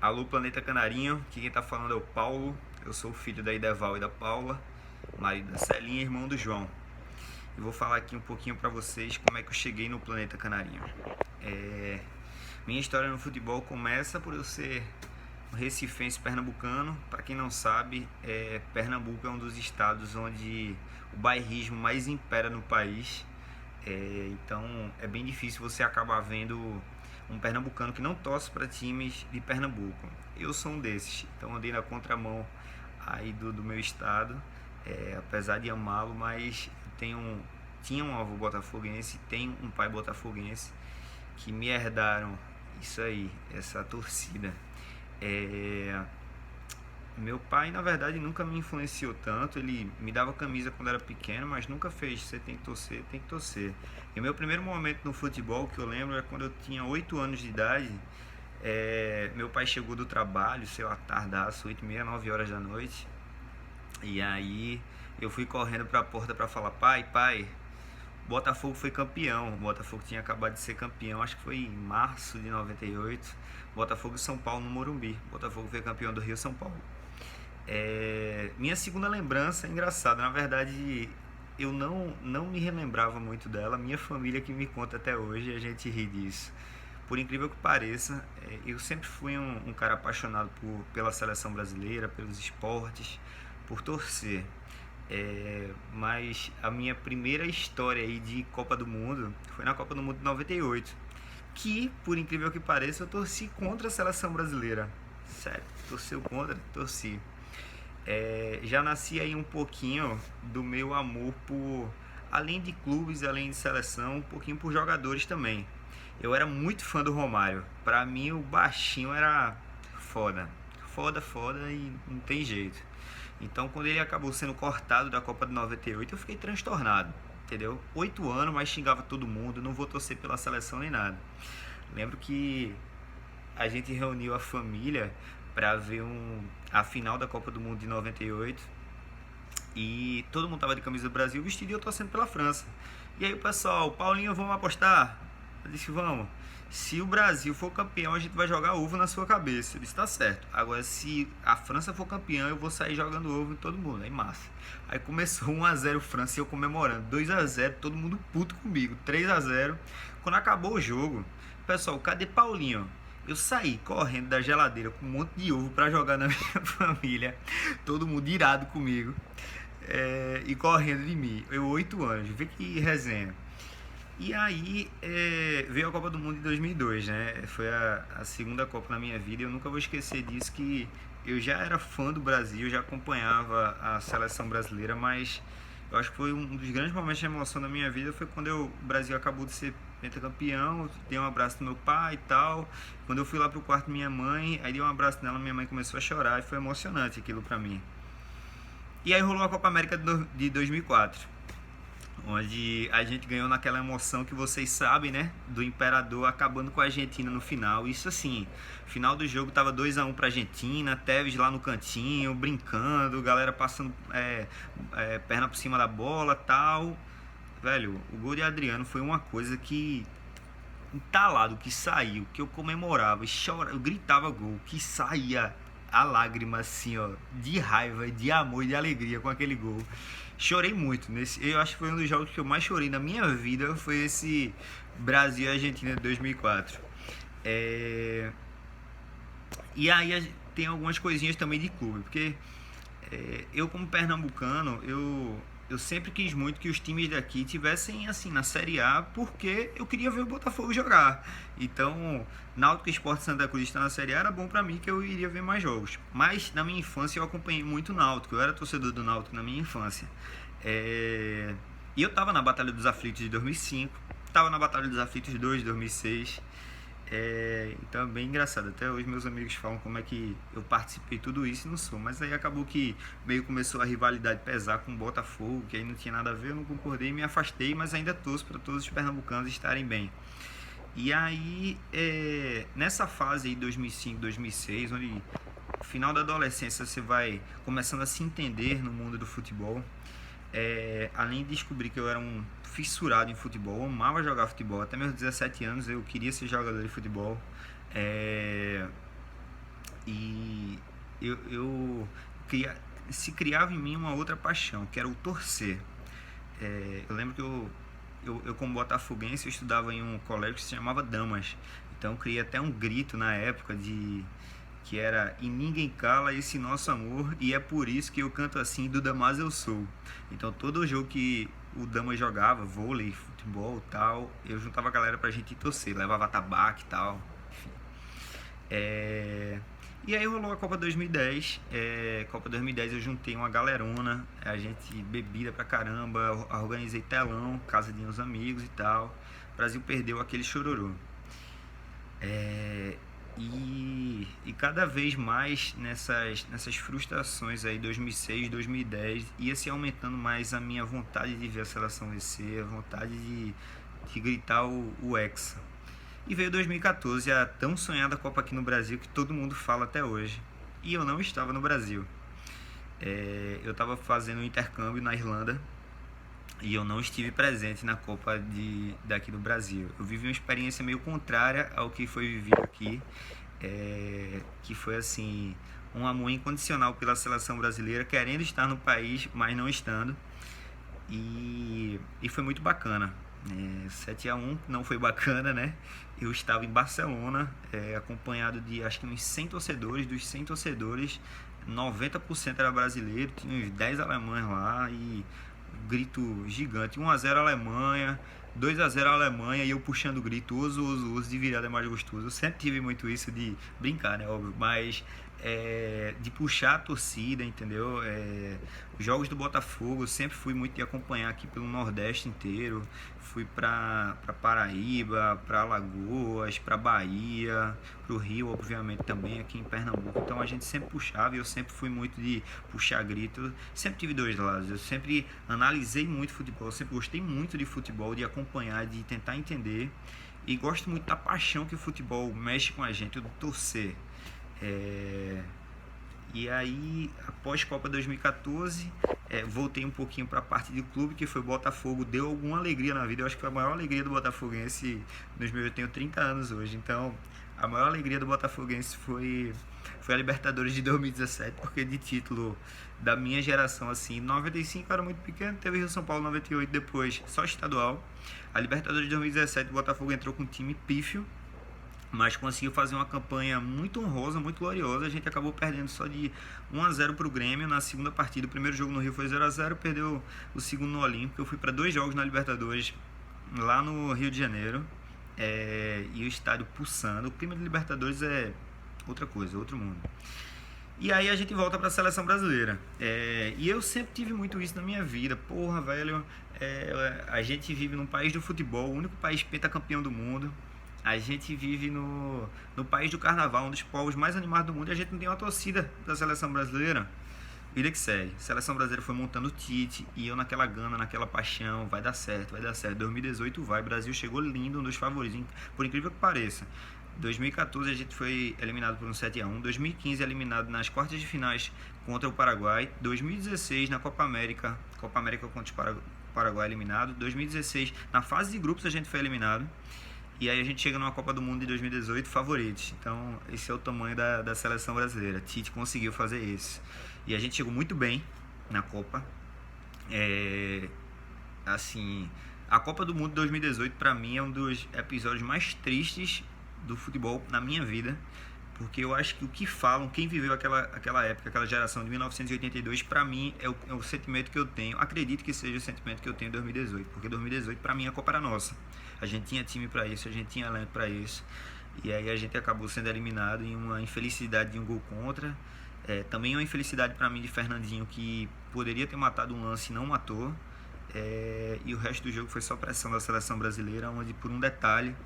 Alô, Planeta Canarinho, aqui quem tá falando é o Paulo. Eu sou filho da Ideval e da Paula, marido da Celinha e irmão do João. E vou falar aqui um pouquinho pra vocês como é que eu cheguei no Planeta Canarinho. Minha história no futebol começa por eu ser um recifense pernambucano. Para quem não sabe, Pernambuco é um dos estados onde o bairrismo mais impera no país. Então é bem difícil você acabar vendo um pernambucano que não torce para times de Pernambuco. Eu sou um desses, então andei na contramão aí do meu estado, apesar de amá-lo, mas tinha um avô botafoguense, tenho um pai botafoguense que me herdaram isso aí, essa torcida. É, Meu pai, na verdade, nunca me influenciou tanto. Ele me dava camisa quando era pequeno, mas nunca fez. Você tem que torcer, tem que torcer. E o meu primeiro momento no futebol que eu lembro é quando eu tinha 8 anos de idade. Meu pai chegou do trabalho, sei lá, tardaço, 8 e meia, 9 horas da noite. E aí eu fui correndo pra porta pra falar: pai, pai, Botafogo foi campeão. O Botafogo tinha acabado de ser campeão, acho que foi em março de 98. Botafogo e São Paulo no Morumbi. Botafogo foi campeão do Rio São Paulo. Minha segunda lembrança é engraçada. Na verdade, eu não me relembrava muito dela. Minha família que me conta até hoje, a gente ri disso. Por incrível que pareça, eu sempre fui um cara apaixonado pela seleção brasileira, pelos esportes, por torcer. Mas a minha primeira história aí de Copa do Mundo foi na Copa do Mundo de 98, que, por incrível que pareça, eu torci contra a seleção brasileira. Sério, torceu contra, torci. Já nasci aí um pouquinho do meu amor por, além de clubes, além de seleção, um pouquinho por jogadores também. Eu era muito fã do Romário. Pra mim, o baixinho era foda. Foda, foda e não tem jeito. Então, quando ele acabou sendo cortado da Copa de 98, eu fiquei transtornado. Entendeu? 8 anos, mas xingava todo mundo. Não vou torcer pela seleção nem nada. Lembro que a gente reuniu a família para ver a final da Copa do Mundo de 98 e todo mundo tava de camisa do Brasil vestido e eu torcendo pela França. E aí o pessoal: Paulinho, vamos apostar? Eu disse: vamos. Se o Brasil for campeão, a gente vai jogar ovo na sua cabeça. Eu disse: tá certo. Agora, se a França for campeã, eu vou sair jogando ovo em todo mundo. Aí massa. Aí começou 1 a 0 França e eu comemorando. 2 a 0, todo mundo puto comigo. 3 a 0. Quando acabou o jogo, pessoal, cadê Paulinho? Eu saí correndo da geladeira com um monte de ovo pra jogar na minha família. Todo mundo irado comigo. E correndo de mim. Eu, 8 anos. Vê que resenha. E aí veio a Copa do Mundo de 2002, né? Foi a segunda Copa na minha vida. E eu nunca vou esquecer disso, que eu já era fã do Brasil, já acompanhava a seleção brasileira, mas eu acho que foi um dos grandes momentos de emoção da minha vida foi quando o Brasil acabou de ser pentacampeão. Eu dei um abraço do meu pai e tal. Quando eu fui lá pro quarto da minha mãe, aí dei um abraço nela, minha mãe começou a chorar e foi emocionante aquilo pra mim. E aí rolou a Copa América de 2004, onde a gente ganhou naquela emoção que vocês sabem, né? Do Imperador acabando com a Argentina no final. Isso assim, final do jogo tava 2 a 1 pra Argentina, Tevez lá no cantinho, brincando, galera passando perna por cima da bola, tal. Velho, o gol de Adriano foi uma coisa que entalado, que saiu, que eu comemorava, chorava, eu gritava gol, que saía a lágrima assim, ó, de raiva, de amor e de alegria com aquele gol. Chorei muito nesse, eu acho que foi um dos jogos que eu mais chorei na minha vida, foi esse Brasil e Argentina de 2004. E aí tem algumas coisinhas também de clube, porque eu como pernambucano, eu sempre quis muito que os times daqui tivessem assim na Série A, porque eu queria ver o Botafogo jogar. Então, Náutico e Sport Santa Cruz estar na Série A era bom pra mim, que eu iria ver mais jogos. Mas na minha infância eu acompanhei muito o Náutico, eu era torcedor do Náutico na minha infância. E eu tava na Batalha dos Aflitos de 2005, tava na Batalha dos Aflitos 2 de 2006. Então é bem engraçado. Até hoje meus amigos falam como é que eu participei de tudo isso e não sou. Mas aí acabou que meio começou a rivalidade pesar com o Botafogo, que aí não tinha nada a ver, eu não concordei e me afastei, mas ainda torço para todos os pernambucanos estarem bem. E aí, nessa fase aí 2005, 2006, onde no final da adolescência você vai começando a se entender no mundo do futebol, além de descobrir que eu era um fissurado em futebol, eu amava jogar futebol. Até meus 17 anos eu queria ser jogador de futebol. eu se criava em mim uma outra paixão, que era o torcer. Eu lembro que eu como botafoguense, eu estudava em um colégio que se chamava Damas. Então eu criei até um grito na época que era "E ninguém cala esse nosso amor, e é por isso que eu canto assim, do Damas eu sou". Então todo jogo que o Damas jogava, vôlei, futebol e tal, eu juntava a galera pra gente ir torcer, levava tabaco e tal, enfim. E aí rolou a Copa 2010. Copa 2010 eu juntei uma galerona, a gente bebida pra caramba, organizei telão, casa de uns amigos e tal. O Brasil perdeu aquele chororô. E cada vez mais nessas frustrações aí, 2006, 2010, ia se aumentando mais a minha vontade de ver a seleção vencer, a vontade de gritar o Hexa. E veio 2014, a tão sonhada Copa aqui no Brasil que todo mundo fala até hoje. E eu não estava no Brasil. Eu estava fazendo um intercâmbio na Irlanda e eu não estive presente na Copa daqui do Brasil. Eu vivi uma experiência meio contrária ao que foi vivido aqui, que foi assim, um amor incondicional pela seleção brasileira, querendo estar no país, mas não estando. E foi muito bacana. 7-1 não foi bacana, né? Eu estava em Barcelona, acompanhado de acho que uns 100 torcedores. Dos 100 torcedores, 90% era brasileiro, tinha uns 10 alemães lá e grito gigante, 1-0 Alemanha, 2-0 Alemanha, e eu puxando o grito, oso, de virada é mais gostoso. Eu sempre tive muito isso de brincar, né, óbvio, mas de puxar a torcida, entendeu? Os jogos do Botafogo, eu sempre fui muito de acompanhar aqui pelo Nordeste inteiro. Fui pra Paraíba, pra Alagoas, pra Bahia, pro Rio, obviamente, também aqui em Pernambuco. Então a gente sempre puxava e eu sempre fui muito de puxar grito. Eu sempre tive dois lados. Eu sempre analisei muito futebol, eu sempre gostei muito de futebol, de acompanhar, de tentar entender. E gosto muito da paixão que o futebol mexe com a gente, do torcer. E aí, após Copa 2014, voltei um pouquinho para a parte do clube, que foi o Botafogo. Deu alguma alegria na vida. Eu acho que foi a maior alegria do Botafoguense nos meus... Eu tenho 30 anos hoje, então a maior alegria do Botafoguense foi a Libertadores de 2017, porque de título da minha geração, assim, 95 eu era muito pequeno, teve Rio São Paulo 98 depois, só estadual. A Libertadores de 2017, o Botafogo entrou com um time pífio, mas conseguiu fazer uma campanha muito honrosa, muito gloriosa. A gente acabou perdendo só de 1-0 para o Grêmio na segunda partida. O primeiro jogo no Rio foi 0-0, perdeu o segundo no Olímpico. Eu fui para 2 jogos na Libertadores lá no Rio de Janeiro, e o estádio pulsando. O clima de Libertadores é outra coisa, outro mundo. E aí a gente volta para a seleção brasileira. E eu sempre tive muito isso na minha vida. Porra, velho, a gente vive num país do futebol, o único país pentacampeão do mundo. A gente vive no país do carnaval, um dos povos mais animados do mundo, e a gente não tem uma torcida da seleção brasileira. Vida que segue. A seleção brasileira foi montando o Tite, e eu naquela gana, naquela paixão, vai dar certo, vai dar certo. 2018 vai, o Brasil chegou lindo, um dos favoritos, por incrível que pareça. 2014 a gente foi eliminado por um 7-1, 2015 eliminado nas quartas de finais contra o Paraguai, 2016 na Copa América contra o Paraguai eliminado, 2016 na fase de grupos a gente foi eliminado. E aí a gente chega numa Copa do Mundo de 2018 favoritos. Então esse é o tamanho da seleção brasileira. Tite conseguiu fazer isso. E a gente chegou muito bem na Copa. Assim, a Copa do Mundo de 2018 para mim é um dos episódios mais tristes do futebol na minha vida. Porque eu acho que o que falam, quem viveu aquela época, aquela geração de 1982, para mim é o sentimento que eu tenho. Acredito que seja o sentimento que eu tenho em 2018, porque 2018 para mim a Copa era nossa. A gente tinha time para isso, a gente tinha elenco para isso. E aí a gente acabou sendo eliminado em uma infelicidade de um gol contra. Também uma infelicidade para mim de Fernandinho, que poderia ter matado um lance e não matou. E o resto do jogo foi só pressão da seleção brasileira, onde por um detalhe...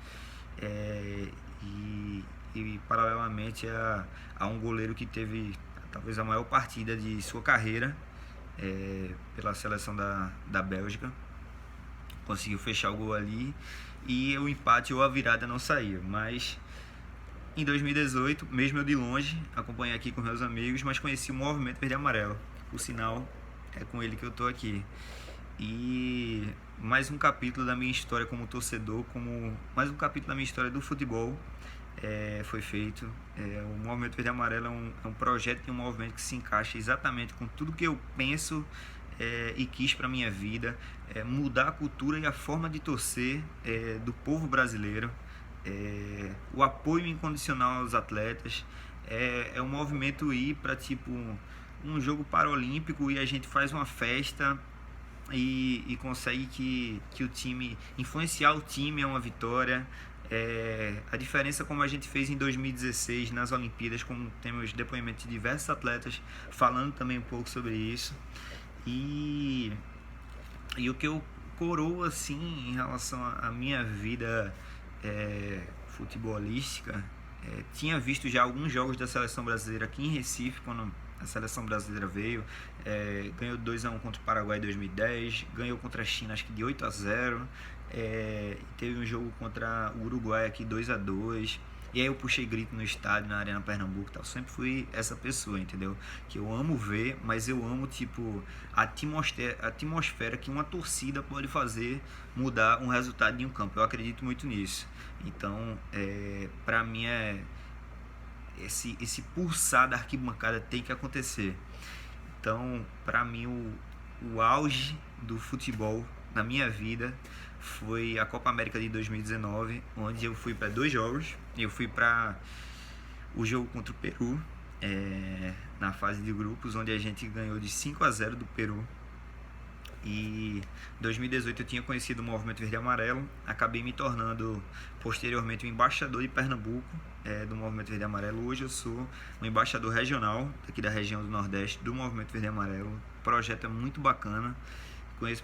E paralelamente a um goleiro que teve talvez a maior partida de sua carreira pela seleção da Bélgica, conseguiu fechar o gol ali, e o empate ou a virada não saía. Mas em 2018, mesmo eu de longe, acompanhei aqui com meus amigos, mas conheci o movimento verde e amarelo. Por sinal, é com ele que eu tô aqui. E mais um capítulo da minha história como torcedor, mais um capítulo da minha história do futebol, foi feito. O Movimento Verde e Amarelo é um projeto e um movimento que se encaixa exatamente com tudo que eu penso e quis para minha vida, mudar a cultura e a forma de torcer do povo brasileiro, o apoio incondicional aos atletas, um movimento ir para tipo um jogo paralímpico e a gente faz uma festa e consegue que o time, influenciar o time é uma vitória. A diferença, como a gente fez em 2016 nas Olimpíadas, como temos depoimentos de diversos atletas falando também um pouco sobre isso. E o que eu coroo assim em relação à minha vida futebolística, tinha visto já alguns jogos da seleção brasileira aqui em Recife, quando a seleção brasileira veio, ganhou 2-1 contra o Paraguai em 2010, ganhou contra a China acho que de 8-0, teve um jogo contra o Uruguai aqui 2-2, e aí eu puxei grito no estádio, na Arena Pernambuco e tal. Sempre fui essa pessoa, entendeu? Que eu amo ver, mas eu amo, tipo, a atmosfera que uma torcida pode fazer mudar um resultado de um campo. Eu acredito muito nisso. Então, pra mim esse pulsar da arquibancada tem que acontecer. Então, pra mim, o auge do futebol na minha vida foi a Copa América de 2019, onde eu fui para 2 jogos. Eu fui para o jogo contra o Peru, na fase de grupos, onde a gente ganhou de 5-0 do Peru. E em 2018 eu tinha conhecido o Movimento Verde e Amarelo, acabei me tornando posteriormente o embaixador de Pernambuco do Movimento Verde e Amarelo. Hoje eu sou um embaixador regional aqui da região do Nordeste do Movimento Verde e Amarelo. O projeto é muito bacana. Peço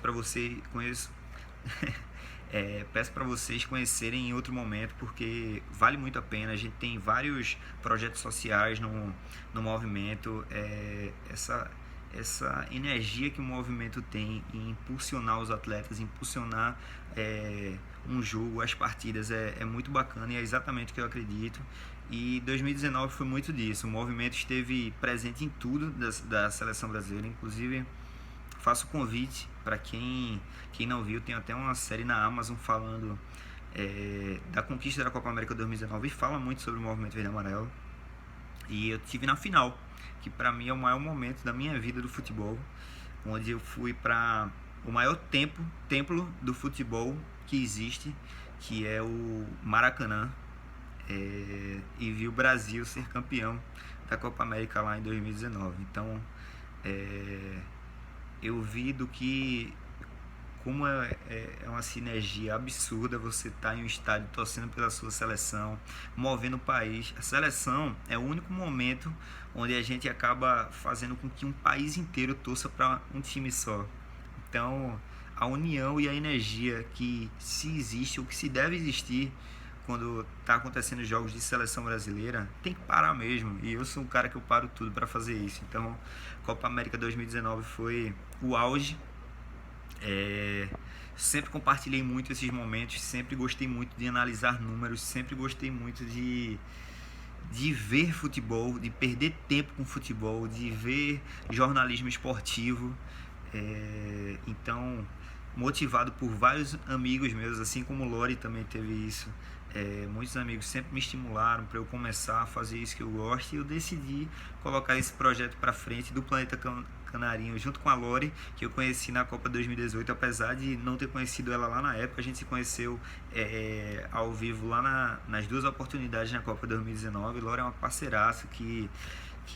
para vocês conhecerem em outro momento, porque vale muito a pena. A gente tem vários projetos sociais no movimento. Essa energia que o movimento tem em impulsionar os atletas, impulsionar um jogo, as partidas, é muito bacana, e é exatamente o que eu acredito. E 2019 foi muito disso. O movimento esteve presente em tudo da seleção brasileira. Inclusive, faço convite para quem não viu, tem até uma série na Amazon falando da conquista da Copa América 2019, e fala muito sobre o Movimento Verde e Amarelo. E eu estive na final, que para mim é o maior momento da minha vida do futebol, onde eu fui para o maior templo do futebol que existe, que é o Maracanã, e vi o Brasil ser campeão da Copa América lá em 2019. Então, eu vi como é uma sinergia absurda você estar em um estádio torcendo pela sua seleção, movendo o país. A seleção é o único momento onde a gente acaba fazendo com que um país inteiro torça para um time só. Então, a união e a energia que se existe, ou que se deve existir, quando está acontecendo jogos de seleção brasileira, tem que parar mesmo. E eu sou um cara que eu paro tudo para fazer isso. Então, Copa América 2019 foi o auge. Sempre compartilhei muito esses momentos, sempre gostei muito de analisar números, sempre gostei muito de ver futebol, de perder tempo com futebol, de ver jornalismo esportivo. Então, motivado por vários amigos meus, assim como o Lori também teve isso. Muitos amigos sempre me estimularam para eu começar a fazer isso que eu gosto, e eu decidi colocar esse projeto para frente do Planeta Canarinho, junto com a Lori, que eu conheci na Copa 2018, apesar de não ter conhecido ela lá na época. A gente se conheceu ao vivo lá nas 2 oportunidades na Copa 2019. Lori é uma parceiraça que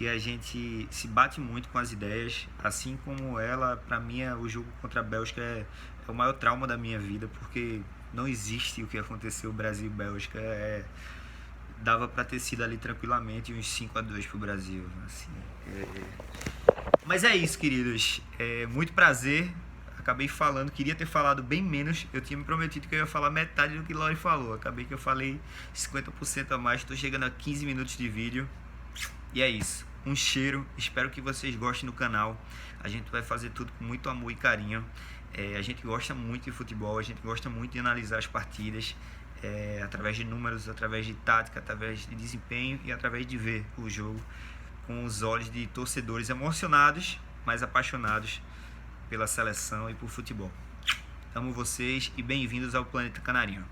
a gente se bate muito com as ideias, assim como ela. Para mim, o jogo contra a Bélgica é o maior trauma da minha vida, porque não existe o que aconteceu Brasil e Bélgica. Dava para ter sido ali tranquilamente uns 5-2 pro Brasil, assim. Mas é isso, queridos. Muito prazer. Acabei falando, queria ter falado bem menos. Eu tinha me prometido que eu ia falar metade do que Lori falou. Acabei que eu falei 50% a mais. Estou chegando a 15 minutos de vídeo. E é isso. Um cheiro. Espero que vocês gostem do canal. A gente vai fazer tudo com muito amor e carinho. A gente gosta muito de futebol. A gente gosta muito de analisar as partidas. Através de números, através de tática, através de desempenho e através de ver o jogo com os olhos de torcedores emocionados, mas apaixonados pela seleção e por futebol. Amo vocês e bem-vindos ao Planeta Canarinho.